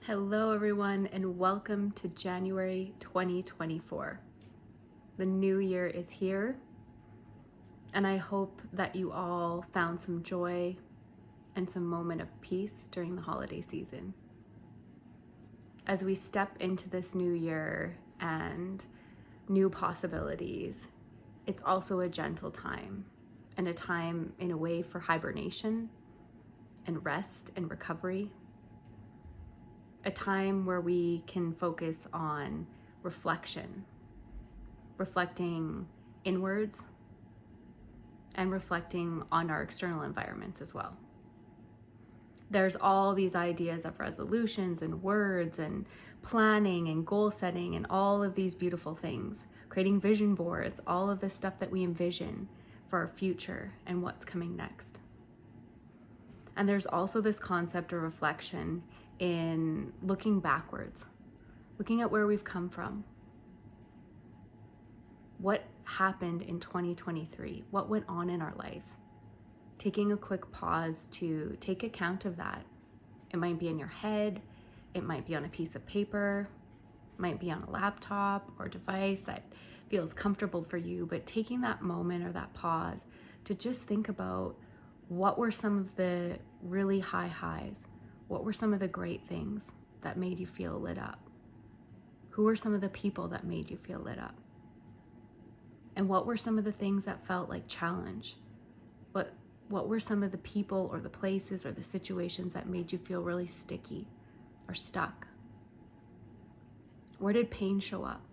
Hello everyone and welcome to January 2024. The new year is here and I hope that you all found some joy and some moment of peace during the holiday season. As we step into this new year and new possibilities, it's also a gentle time and a time in a way for hibernation and rest and recovery. A time where we can focus on reflection, reflecting inwards and reflecting on our external environments as well. There's all these ideas of resolutions and words and planning and goal setting and all of these beautiful things, creating vision boards, all of the stuff that we envision for our future and what's coming next. And there's also this concept of reflection in looking backwards, looking at where we've come from. What happened in 2023? What went on in our life? Taking a quick pause to take account of that. It might be in your head, it might be on a piece of paper, it might be on a laptop or device that feels comfortable for you, but taking that moment or that pause to just think about what were some of the really high highs. What were some of the great things that made you feel lit up? Who were some of the people that made you feel lit up? And what were some of the things that felt like challenge? What were some of the people or the places or the situations that made you feel really sticky or stuck? Where did pain show up?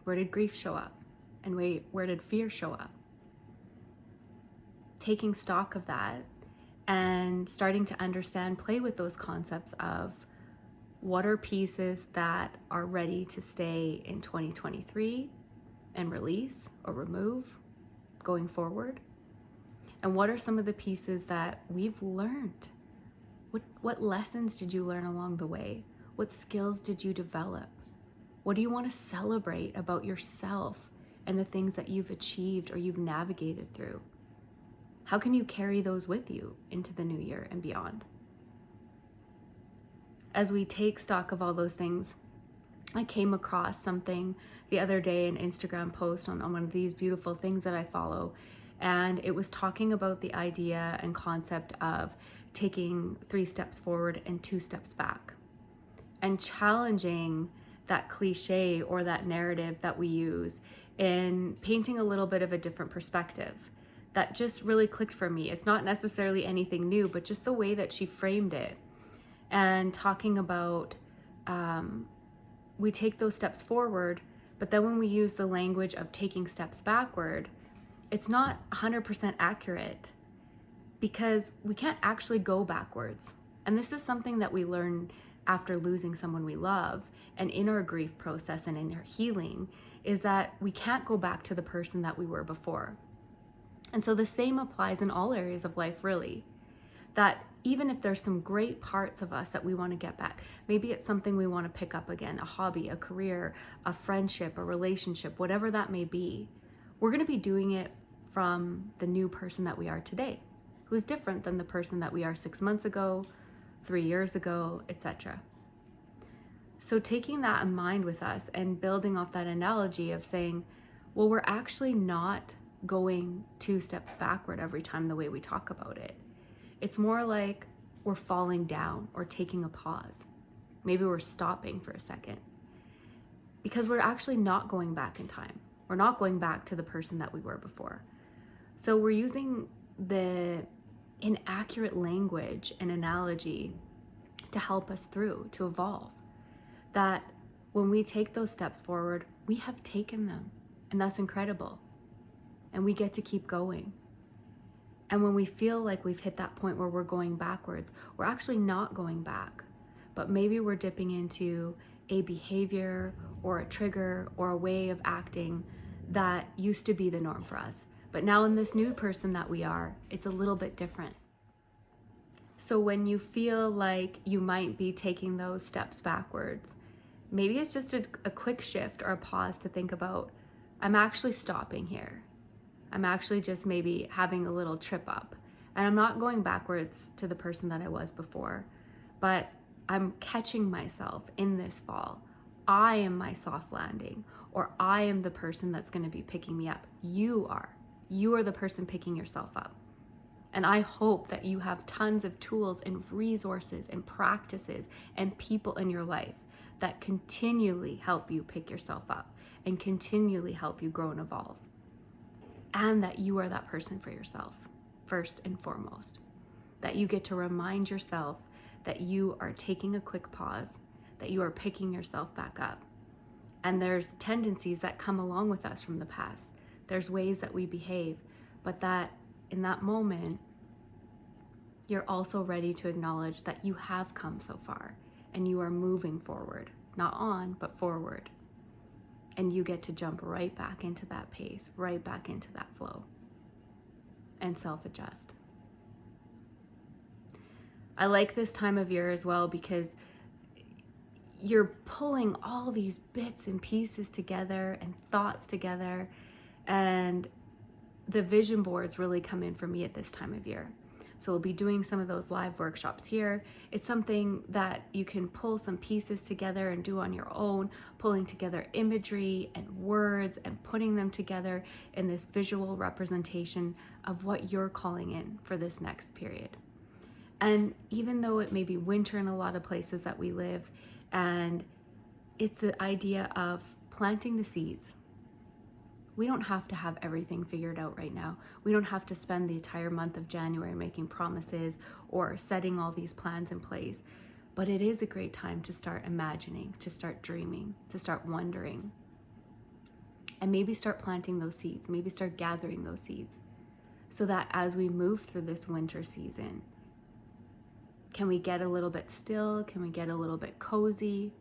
Where did grief show up? And where did fear show up? Taking stock of that and starting to understand, play with those concepts of what are pieces that are ready to stay in 2023 and release or remove going forward. And what are some of the pieces that we've learned? What lessons did you learn along the way? What skills did you develop? What do you want to celebrate about yourself and the things that you've achieved or you've navigated through? How can you carry those with you into the new year and beyond? As we take stock of all those things, I came across something the other day, an Instagram post on one of these beautiful things that I follow. And it was talking about the idea and concept of taking 3 steps forward and 2 steps back, and challenging that cliche or that narrative that we use in painting a little bit of a different perspective. That just really clicked for me. It's not necessarily anything new, but just the way that she framed it and talking about we take those steps forward, but then when we use the language of taking steps backward, it's not 100% accurate because we can't actually go backwards. And this is something that we learn after losing someone we love and in our grief process and in our healing, is that we can't go back to the person that we were before. And so the same applies in all areas of life, really. That even if there's some great parts of us that we want to get back, maybe it's something we want to pick up again, a hobby, a career, a friendship, a relationship, whatever that may be, we're going to be doing it from the new person that we are today, who's different than the person that we are 6 months ago, 3 years ago, etc. So taking that in mind with us and building off that analogy of saying, well, we're actually not going 2 steps backward every time the way we talk about it. It's more like we're falling down or taking a pause. Maybe we're stopping for a second because we're actually not going back in time. We're not going back to the person that we were before. So we're using the inaccurate language and analogy to help us through, to evolve. That when we take those steps forward, we have taken them, and that's incredible. And we get to keep going. And when we feel like we've hit that point where we're going backwards, we're actually not going back, but maybe we're dipping into a behavior or a trigger or a way of acting that used to be the norm for us. But now in this new person that we are, it's a little bit different. So when you feel like you might be taking those steps backwards, maybe it's just a quick shift or a pause to think about, I'm actually stopping here. I'm actually just maybe having a little trip up. And I'm not going backwards to the person that I was before, but I'm catching myself in this fall. I am my soft landing, or I am the person that's going to be picking me up. You are. You are the person picking yourself up. And I hope that you have tons of tools and resources and practices and people in your life that continually help you pick yourself up and continually help you grow and evolve. And that you are that person for yourself, first and foremost. That you get to remind yourself that you are taking a quick pause, that you are picking yourself back up. And there's tendencies that come along with us from the past. There's ways that we behave, but that in that moment, you're also ready to acknowledge that you have come so far and you are moving forward, not on, but forward. And you get to jump right back into that pace, right back into that flow, and self-adjust. I like this time of year as well because you're pulling all these bits and pieces together and thoughts together, and the vision boards really come in for me at this time of year. So we'll be doing some of those live workshops here. It's something that you can pull some pieces together and do on your own, pulling together imagery and words and putting them together in this visual representation of what you're calling in for this next period. And even though it may be winter in a lot of places that we live, and it's the idea of planting the seeds. We don't have to have everything figured out right now. We don't have to spend the entire month of January making promises or setting all these plans in place. But it is a great time to start imagining, to start dreaming, to start wondering. And maybe start planting those seeds, maybe start gathering those seeds. So that as we move through this winter season, can we get a little bit still? Can we get a little bit cozy?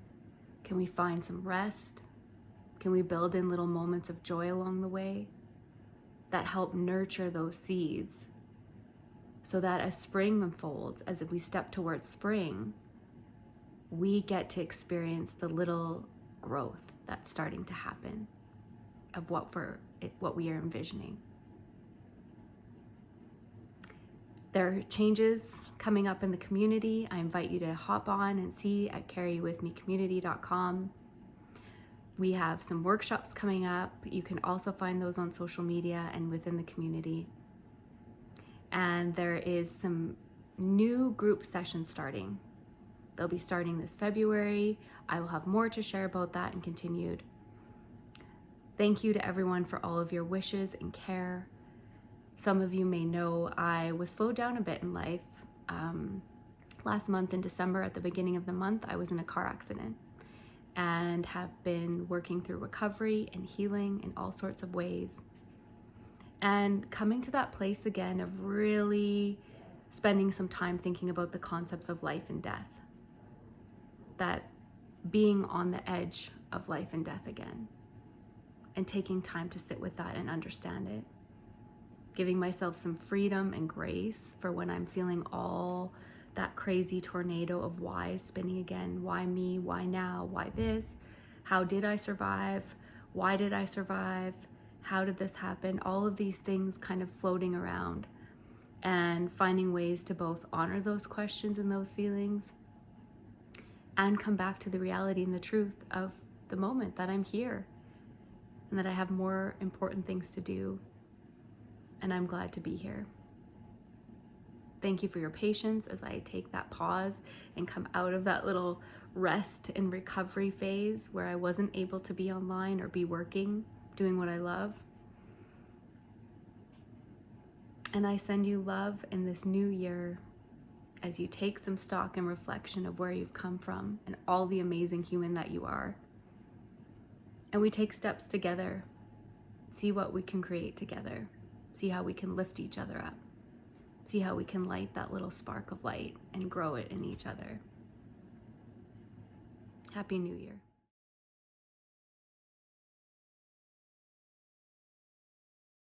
Can we find some rest? Can we build in little moments of joy along the way that help nurture those seeds so that as spring unfolds, as if we step towards spring, we get to experience the little growth that's starting to happen of what we are envisioning. There are changes coming up in the community. I invite you to hop on and see at carrywithmecommunity.com. We have some workshops coming up. You can also find those on social media and within the community. And there is some new group sessions starting. They'll be starting this February. I will have more to share about that and continued. Thank you to everyone for all of your wishes and care. Some of you may know I was slowed down a bit in life. Last month in December, at the beginning of the month, I was in a car accident and have been working through recovery and healing in all sorts of ways. And coming to that place again of really spending some time thinking about the concepts of life and death. That being on the edge of life and death again. And taking time to sit with that and understand it. Giving myself some freedom and grace for when I'm feeling all that crazy tornado of why spinning again. Why me? Why now? Why this? How did I survive? Why did I survive? How did this happen? All of these things kind of floating around, and finding ways to both honor those questions and those feelings and come back to the reality and the truth of the moment that I'm here and that I have more important things to do, and I'm glad to be here. Thank you for your patience as I take that pause and come out of that little rest and recovery phase where I wasn't able to be online or be working, doing what I love. And I send you love in this new year as you take some stock and reflection of where you've come from and all the amazing human that you are. And we take steps together, see what we can create together, see how we can lift each other up. See how we can light that little spark of light and grow it in each other. Happy New Year.